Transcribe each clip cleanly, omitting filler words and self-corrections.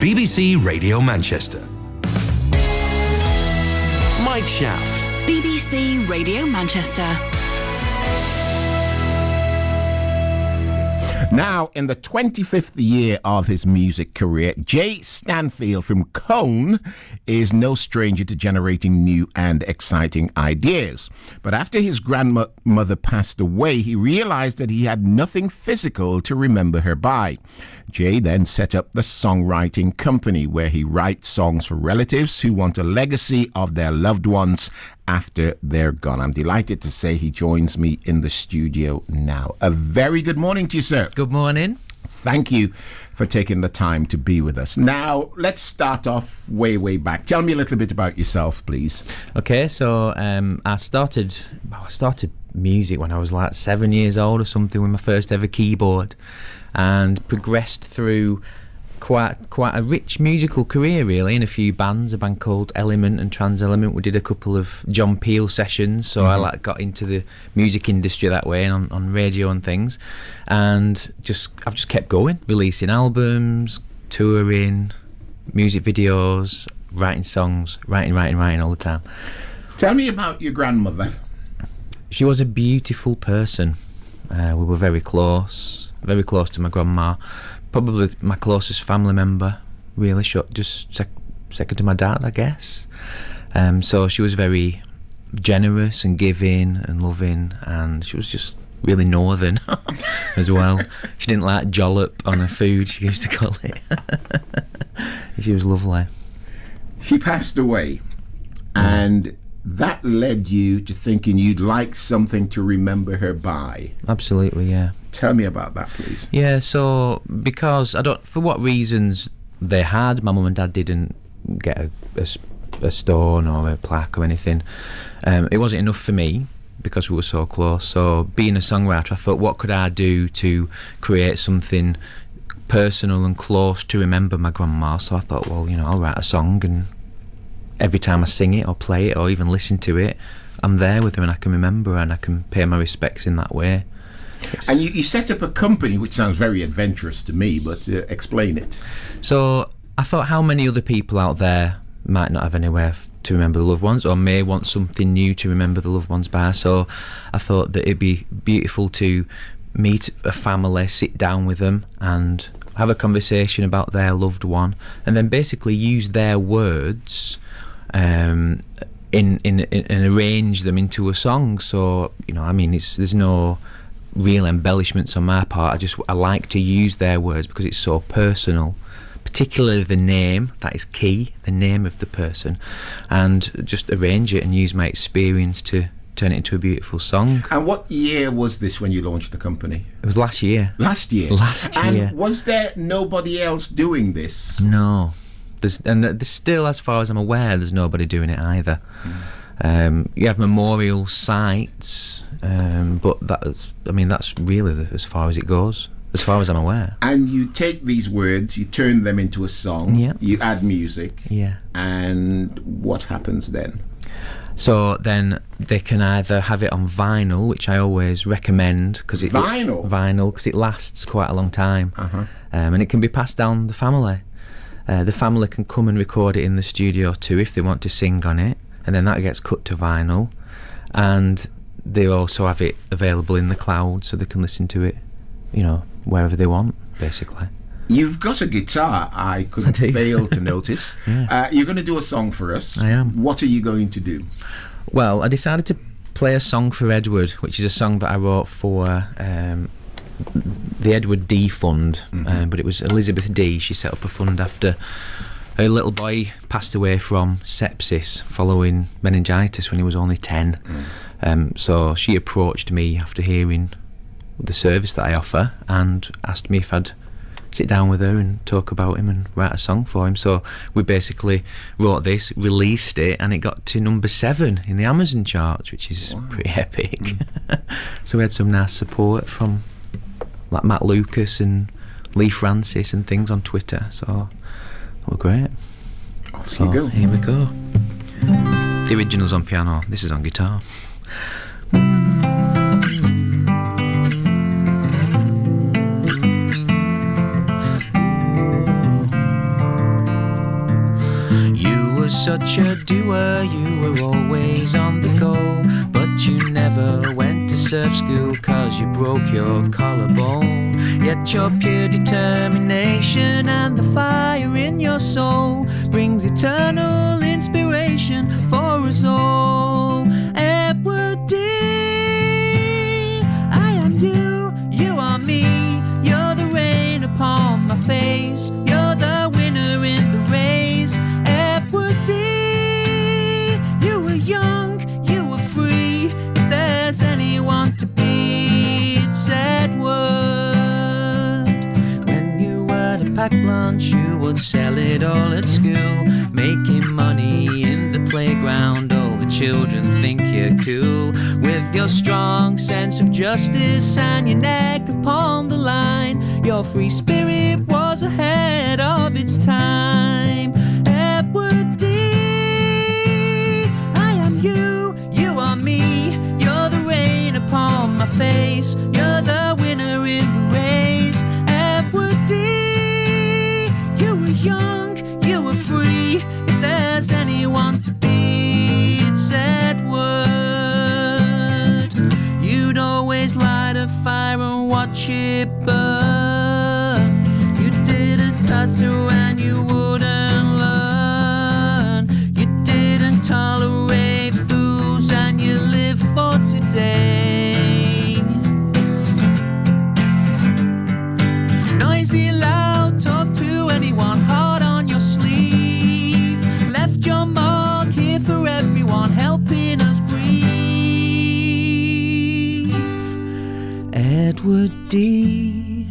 BBC Radio Manchester. Mike Shaft. BBC Radio Manchester. Now, in the 25th year of his music career, Jay Stanfield from Cone is no stranger to generating new and exciting ideas. But after his grandmother passed away, he realized that he had nothing physical to remember her by. Jay then set up the Songwriting Company, where he writes songs for relatives who want a legacy of their loved ones after they're gone. I'm delighted to say he joins me in the studio now. A very good morning to you, sir. Good morning. Thank you for taking the time to be with us. Now, let's start off way back. Tell me a little bit about yourself, please. Okay, so I started music when I was like 7 years old or something, with my first ever keyboard, and progressed through quite a rich musical career, really, in a few bands, a band called Element and Trans Element. We did a couple of John Peel sessions, so I got into the music industry that way, and on radio and things, and I've just kept going, releasing albums, touring, music videos, writing songs, writing all the time. Tell me about your grandmother. She was a beautiful person. We were very close to my grandma. Probably my closest family member, really, just second to my dad, I guess. So she was very generous and giving and loving, and she was just really northern as well. She didn't like jollop on her food, she used to call it. She was lovely. She passed away, and that led you to thinking you'd like something to remember her by. Absolutely, yeah. Tell me about that, please. Yeah, so because for what reasons they had, my mum and dad didn't get a stone or a plaque or anything. It wasn't enough for me because we were so close. So being a songwriter, I thought, what could I do to create something personal and close to remember my grandma? So I thought, well, I'll write a song, and every time I sing it or play it or even listen to it, I'm there with her and I can remember her and I can pay my respects in that way. And you set up a company, which sounds very adventurous to me, but explain it. So I thought, how many other people out there might not have anywhere to remember the loved ones, or may want something new to remember the loved ones by? So I thought that it'd be beautiful to meet a family, sit down with them and have a conversation about their loved one, and then basically use their words and arrange them into a song. So there's no real embellishments on my part. I like to use their words because it's so personal, particularly the name. That is key, the name of the person, and just arrange it and use my experience to turn it into a beautiful song. And what year was this when you launched the company? It was last year. Last year? And was there nobody else doing this? No. There's still, as far as I'm aware, there's nobody doing it either. You have memorial sites, but that's really as far as it goes, as far as I'm aware. And you take these words, you turn them into a song, you add music, and what happens then? So then they can either have it on vinyl, which I always recommend, because it lasts quite a long time, and it can be passed down the family. The family can come and record it in the studio too if they want to sing on it, and then that gets cut to vinyl, and they also have it available in the cloud so they can listen to it, wherever they want, basically. You've got a guitar, I couldn't fail to notice. You're going to do a song for us. I am. What are you going to do? Well, I decided to play a song for Edward, which is a song that I wrote for the Edward Dee Fund, but it was Elizabeth Dee. She set up a fund after her little boy passed away from sepsis following meningitis when he was only 10. So she approached me after hearing the service that I offer and asked me if I'd sit down with her and talk about him and write a song for him. So we basically wrote this, released it, and it got to number 7 in the Amazon charts, which is pretty epic. So we had some nice support from like Matt Lucas and Lee Francis and things on Twitter, so they were great. Off you go. Here we go. The original's on piano, this is on guitar. such a doer, you were always on the go. But you never went to surf school 'cause you broke your collarbone. Yet your pure determination and the fire in your soul brings eternal inspiration for us all. Edward Dee, I am you, you are me. You're the rain upon my face. You're the winner in the race. Edward Dee, you were young, you were free. If there's anyone to be, it's Edward. When you were to pack lunch, you would sell it all at school, making money in the playground. All the children think you're cool with your strong sense of justice and your neck upon the line. Your free spirit was ahead of its time. Edward Dee, I am you, you are me. You're the rain upon my face. You're the winner in the race. Edward Dee, you were young, you were free. If there's anyone to be, it's Edward. You'd always light a fire and watch it burn. You didn't tussle and you wouldn't learn. You didn't tolerate fools and you live for today. Noisy, loud, talk to anyone, hard on your sleeve. Left your mark here for everyone, helping us grieve. Edward Dee,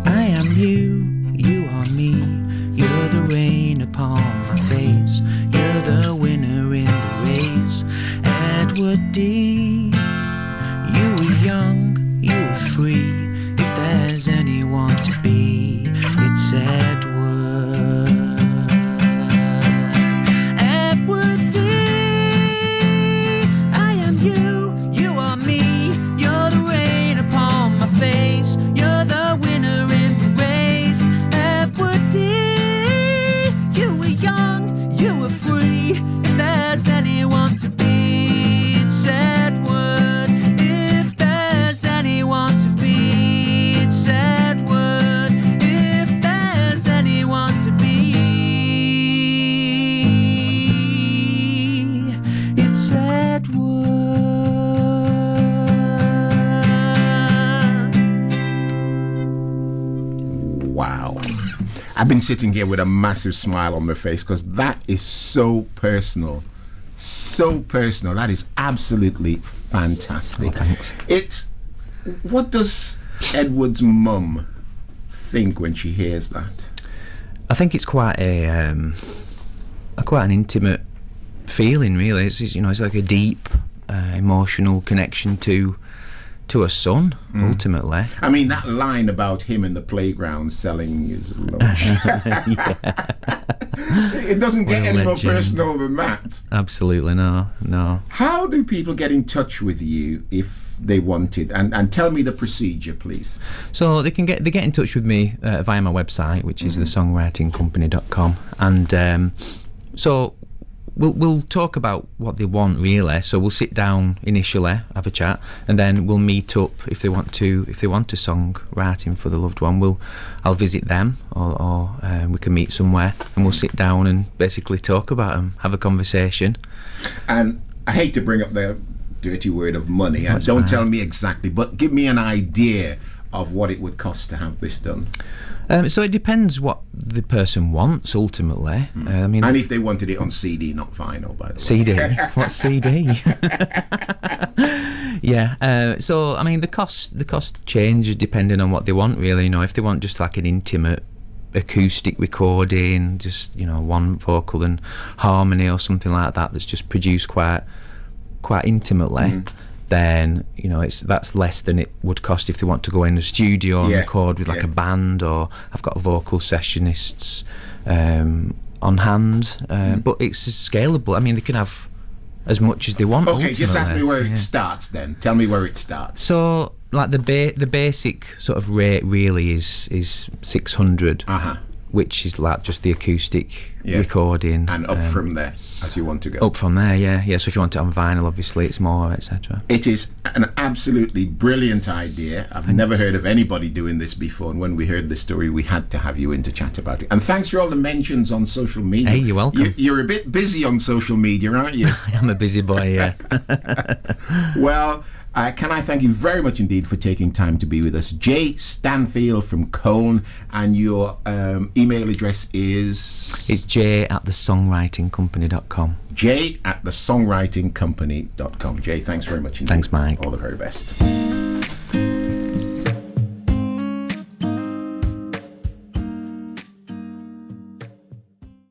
I am you, you are me. You're the rain upon my face. You're the winner in the race. Edward Dee, you were young, you were free. If there's anyone to be, it's Edward. Edward Dee, I am you, you are me. You're the rain upon my face. You're the winner in the race. Edward Dee, you were young, you were free. If there's anyone to be, it's Edward. If there's anyone to be, it's Edward. If there's anyone to be, it's Edward. Wow. I've been sitting here with a massive smile on my face because that is so personal. So personal. That is absolutely fantastic. Oh, thanks. It's, what does Edward's mum think when she hears that? I think it's quite quite an intimate feeling, really. It's like a deep emotional connection to a son, ultimately. I mean, that line about him in the playground selling his lunch. It doesn't get What a any more legend. personal than that. Absolutely, no. How do people get in touch with you if they wanted? And tell me the procedure, please. So they get in touch with me via my website, which is thesongwritingcompany.com, and so we'll talk about what they want, really. So we'll sit down initially, have a chat, and then we'll meet up if they want a song writing for the loved one. I'll visit them, or we can meet somewhere, and we'll sit down and basically talk about them, have a conversation. And I hate to bring up the dirty word of money, and That's don't fine. tell me exactly, but give me an idea of what it would cost to have this done. So it depends what the person wants, ultimately. I mean, And if they wanted it on CD, not vinyl, by the way. CD. What's CD? Yeah. So I mean, the cost changes depending on what they want, really. If they want just like an intimate acoustic recording, just one vocal and harmony or something like that, that's just produced quite intimately. Then that's less than it would cost if they want to go in the studio and record with like a band, or I've got vocal sessionists on hand, but it's scalable. I mean, they can have as much as they want. Okay, just ask me where ultimately. it starts then. Tell me where it starts. So like the basic sort of rate really is 600. which is like just the acoustic Yeah. recording. And up from there, as you want to go. Up from there, yeah. So if you want it on vinyl, obviously it's more, etc. It is an absolutely brilliant idea. I've never heard of anybody doing this before, and when we heard this story, we had to have you in to chat about it. And thanks for all the mentions on social media. Hey, you're welcome. You're a bit busy on social media, aren't you? I'm a busy boy, yeah. Well, can I thank you very much indeed for taking time to be with us. Jay Stanfield from Cone, and your email address is? It's j@thesongwritingcompany.com. Jay@thesongwritingcompany.com. Jay, thanks very much indeed. Thanks, Mike. All the very best.